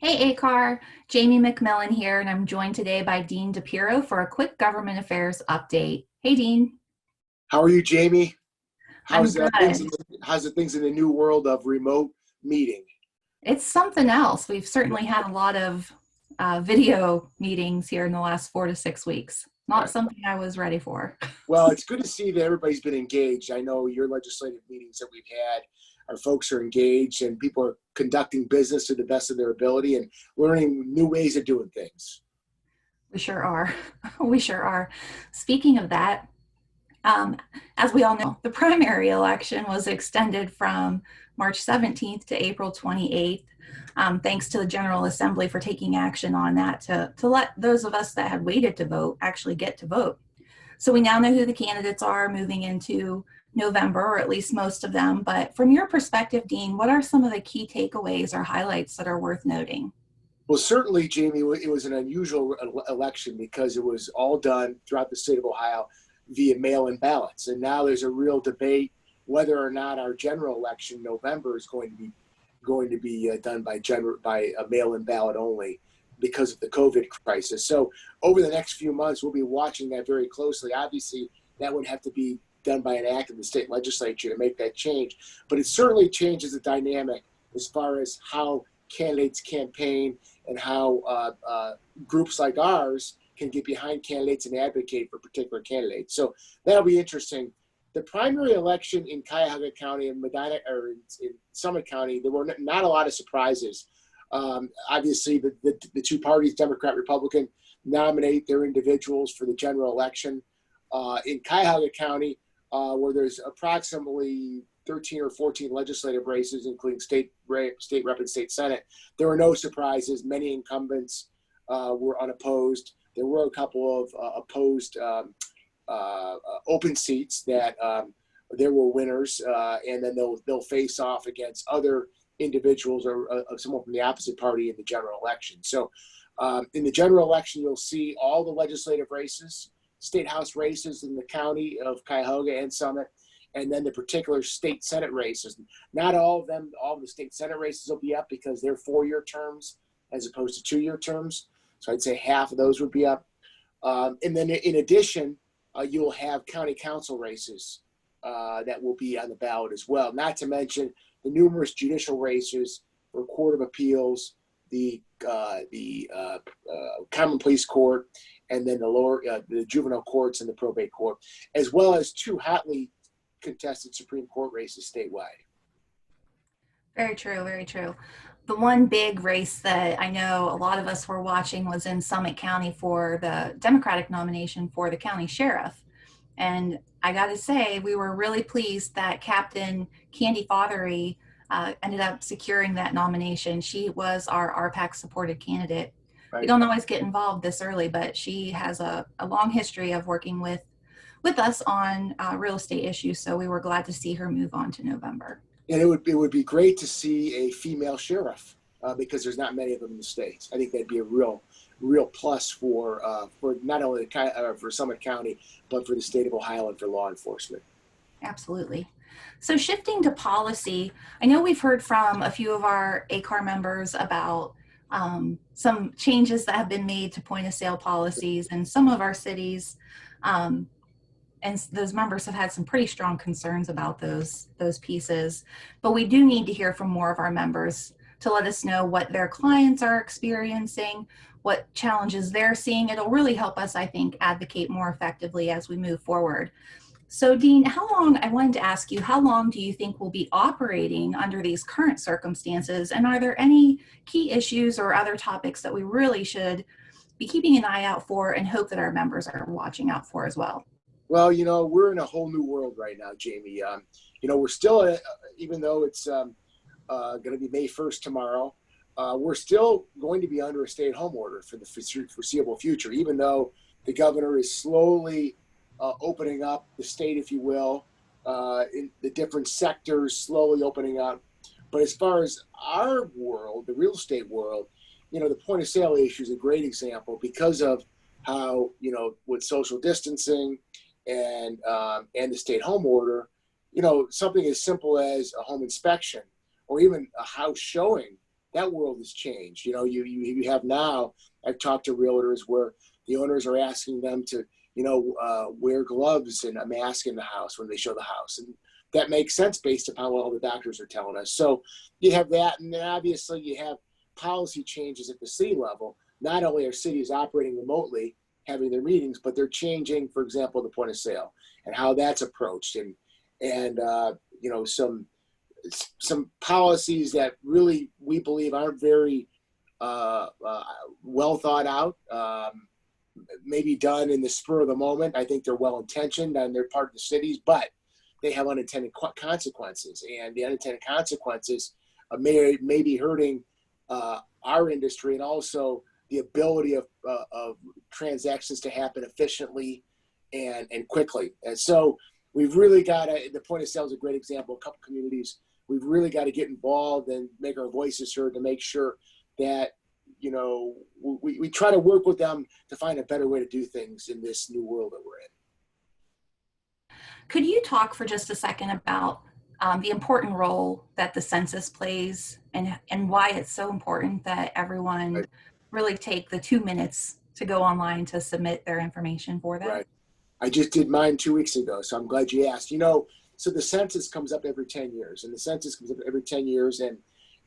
Hey ACAR, Jamie McMillan here, and I'm joined today by Dean DePiro for a quick government affairs update. Hey Dean, How are you, Jamie? I'm How's good. how's the things in the new world of remote meeting? It's something else. We've certainly had a lot of video meetings here in the last 4 to 6 weeks. Not Right. something I was ready for. Well, it's good to see that everybody's been engaged. I know your legislative meetings that we've had, our folks are engaged and people are conducting business to the best of their ability and learning new ways of doing things. We sure are. We sure are. Speaking of that, Um, as we all know, the primary election was extended from March 17th to April 28th. Thanks to the General Assembly for taking action on that to let those of us that had waited to vote actually get to vote. So we now know who the candidates are moving into November, or at least most of them. But from your perspective, Dean, what are some of the key takeaways or highlights that are worth noting? Well, certainly, Jamie, it was an unusual election because it was all done throughout the state of Ohio via mail-in ballots. And now there's a real debate whether or not our general election in November is going to be done by a mail-in ballot only because of the COVID crisis. So over the next few months, we'll be watching that very closely. Obviously, that would have to be done by an act of the state legislature to make that change. But it certainly changes the dynamic as far as how candidates campaign and how groups like ours can get behind candidates and advocate for particular candidates. So that'll be interesting. The primary election in Cuyahoga County and Medina, or in Summit County, there were not a lot of surprises. Obviously, the two parties, Democrat, Republican, nominate their individuals for the general election. In Cuyahoga County, where there's approximately 13 or 14 legislative races, including state rep and state senate, there were no surprises. Many incumbents were unopposed. There were a couple of opposed open seats that there were winners, and then they'll face off against other individuals or someone from the opposite party in the general election. So in the general election, you'll see all the legislative races, state house races in the county of Cuyahoga and Summit, and then the particular state senate races. Not all of them, all of the state senate races will be up because they're 4-year terms as opposed to 2-year terms. So I'd say half of those would be up. And then in addition, you'll have county council races that will be on the ballot as well. Not to mention the numerous judicial races for Court of Appeals, the Common Pleas Court, and then the juvenile courts and the probate court, as well as 2 hotly contested Supreme Court races statewide. Very true, very true. The one big race that I know a lot of us were watching was in Summit County for the Democratic nomination for the county sheriff. And I got to say, we were really pleased that Captain Candy Fothery ended up securing that nomination. She was our RPAC supported candidate. Right. We don't always get involved this early, but she has a long history of working with us on real estate issues. So we were glad to see her move on to November. And it would be great to see a female sheriff because there's not many of them in the states. I think that'd be a real plus for not only for Summit County, but for the state of Ohio and for law enforcement. Absolutely. So shifting to policy, I know we've heard from a few of our ACAR members about some changes that have been made to point of sale policies in some of our cities. And those members have had some pretty strong concerns about those pieces. But we do need to hear from more of our members to let us know what their clients are experiencing, what challenges they're seeing. It'll really help us, I think, advocate more effectively as we move forward. So Dean, I wanted to ask you, how long do you think we'll be operating under these current circumstances? And are there any key issues or other topics that we really should be keeping an eye out for and hope that our members are watching out for as well? Well, we're in a whole new world right now, Jamie. We're still, even though it's going to be May 1st tomorrow, we're still going to be under a stay-at-home order for the foreseeable future, even though the governor is slowly opening up the state, if you will, in the different sectors slowly opening up. But as far as our world, the real estate world, the point of sale issue is a great example because of how, with social distancing and the stay-at-home order, something as simple as a home inspection or even a house showing that world has changed. You know, you have now, I've talked to realtors where the owners are asking them to, wear gloves and a mask in the house when they show the house. And that makes sense based upon what all the doctors are telling us. So you have that, and then obviously you have policy changes at the city level. Not only are cities operating remotely, having their meetings, but they're changing, for example, the point of sale and how that's approached, and some policies that really we believe aren't very well thought out, maybe done in the spur of the moment. I think they're well intentioned on their part of the cities, but they have unintended consequences, and the unintended consequences may be hurting our industry, and also the ability of transactions to happen efficiently and quickly. And so we've really got to, the point of sale is a great example. A couple communities, we've really got to get involved and make our voices heard to make sure that, we try to work with them to find a better way to do things in this new world that we're in. Could you talk for just a second about the important role that the census plays, and why it's so important that everyone really take the 2 minutes to go online to submit their information for that? Right. I just did mine 2 weeks ago, so I'm glad you asked. So the census comes up every 10 years, and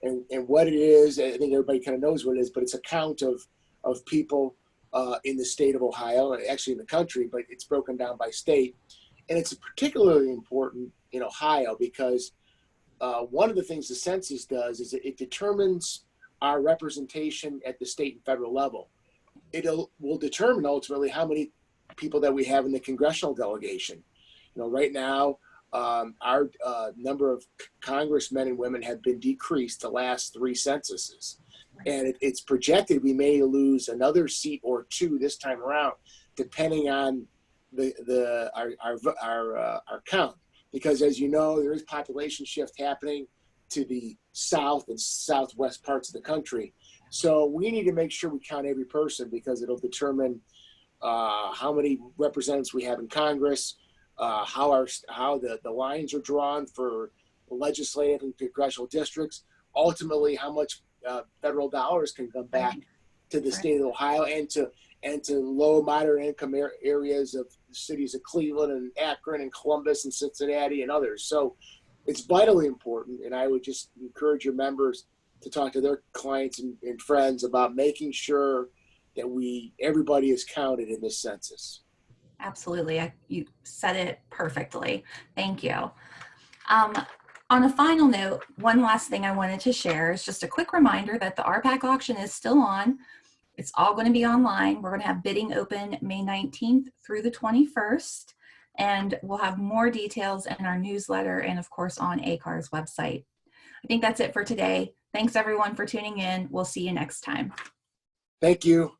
and what it is, I think everybody kind of knows what it is, but it's a count of people in the state of Ohio, actually in the country, but it's broken down by state. And it's particularly important in Ohio because one of the things the census does is it determines our representation at the state and federal level. It will determine ultimately how many people that we have in the congressional delegation. Right now, our number of congressmen and women have been decreased the last 3 censuses. And it's projected we may lose another seat or 2 this time around, depending on our count. Because as you know, there is population shift happening to the south and southwest parts of the country. So we need to make sure we count every person, because it'll determine how many representatives we have in Congress, how the lines are drawn for legislative and congressional districts, ultimately how much federal dollars can come back to the state of Ohio and to low moderate income areas of the cities of Cleveland and Akron and Columbus and Cincinnati and others. So it's vitally important, and I would just encourage your members to talk to their clients and friends about making sure that everybody is counted in this census. Absolutely. You said it perfectly. Thank you. On a final note, one last thing I wanted to share is just a quick reminder that the RPAC auction is still on. It's all going to be online. We're going to have bidding open May 19th through the 21st, and we'll have more details in our newsletter and, of course, on ACAR's website. I think that's it for today. Thanks, everyone, for tuning in. We'll see you next time. Thank you.